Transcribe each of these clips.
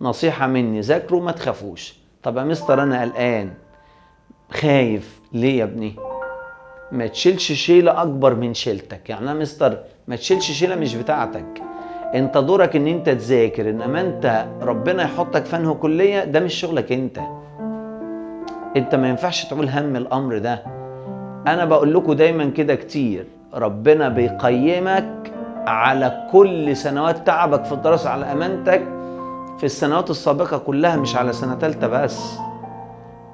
نصيحة مني، ذاكروا ما تخافوش. طب يا مستر انا قلقان خايف ليه يا ابني؟ ما تشيلش شيلة اكبر من شيلتك. يعني يا مستر ما تشيلش شيلة مش بتاعتك، انت دورك ان انت تذاكر، انما انت ربنا يحطك في انهي كلية ده مش شغلك انت ما ينفعش تعول هم الامر ده. انا بقول لكم دايما كده كتير، ربنا بيقيمك على كل سنوات تعبك في الدراسة، على امانتك في السنوات السابقة كلها، مش على سنة تالتة بس.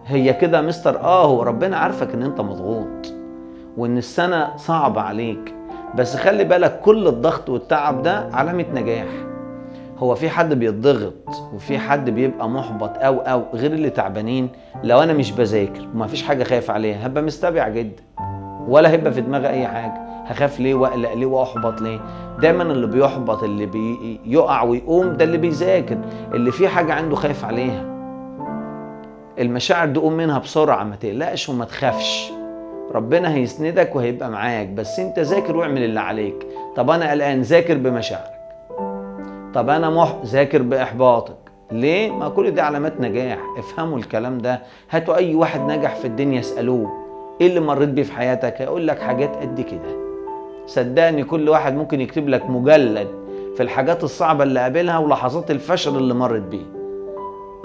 هي كده يا مستر هو ربنا عارفك ان انت مضغوط وان السنة صعبة عليك، بس خلي بالك كل الضغط والتعب ده علامة نجاح. هو في حد بيتضغط وفي حد بيبقى محبط او غير اللي تعبانين؟ لو انا مش بذاكر وما فيش حاجة خايف عليها هبقى مستبع جدا، ولا هيبقى في دماغي اي حاجة. هخاف ليه واقلق ليه واحبط ليه؟ دايما اللي بيحبط اللي بيقع ويقوم ده اللي بيذاكر، اللي في حاجة عنده خايف عليها. المشاعر دي قوم منها بسرعة، ما تقلقش وما تخافش، ربنا هيسندك وهيبقى معاك، بس انت ذاكر واعمل اللي عليك. طب انا قلقان، ذاكر بمشاعرك. طب انا ذاكر باحباطك. ليه؟ ما كل دي علامات نجاح. افهموا الكلام ده. هاتوا اي واحد نجح في الدنيا اسألوه ايه اللي مريت بيه في حياتك، هيقول لك حاجات قد كده. صدقني كل واحد ممكن يكتب لك مجلد في الحاجات الصعبة اللي قابلها ولحظات الفشل اللي مرت بيه.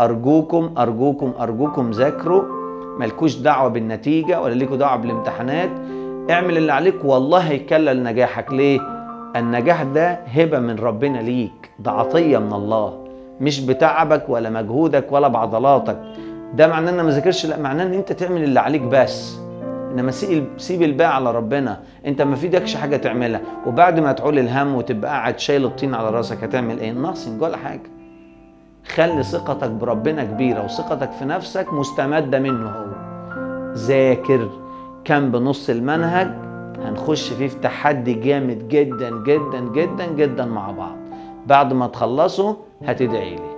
ارجوكم ارجوكم ارجوكم ذاكروا، مالكوش دعوة بالنتيجة ولا ليكوا دعوة بالامتحانات. اعمل اللي عليك والله هيكلل نجاحك. ليه؟ النجاح ده هبة من ربنا ليك، ده عطية من الله، مش بتعبك ولا مجهودك ولا بعضلاتك. ده معناه ان ما ذاكرش؟ لا، معناه ان انت تعمل اللي عليك بس، انما سيب الباقي على ربنا. انت ما في ايدكش حاجة تعملها، وبعد ما تعول الهم وتبقى قاعد شايل الطين على راسك هتعمل ايه؟ ناقصين ولا حاجة. خلي ثقتك بربنا كبيرة وثقتك في نفسك مستمدة منه هو. ذاكر كم بنص المنهج، هنخش فيه في تحدي جامد جدا جدا جدا جدا مع بعض. بعد ما تخلصوا هتدعي لي.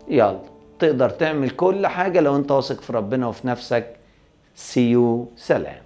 يلا تقدر تعمل كل حاجة لو انت واثق في ربنا وفي نفسك. سيو، سلام.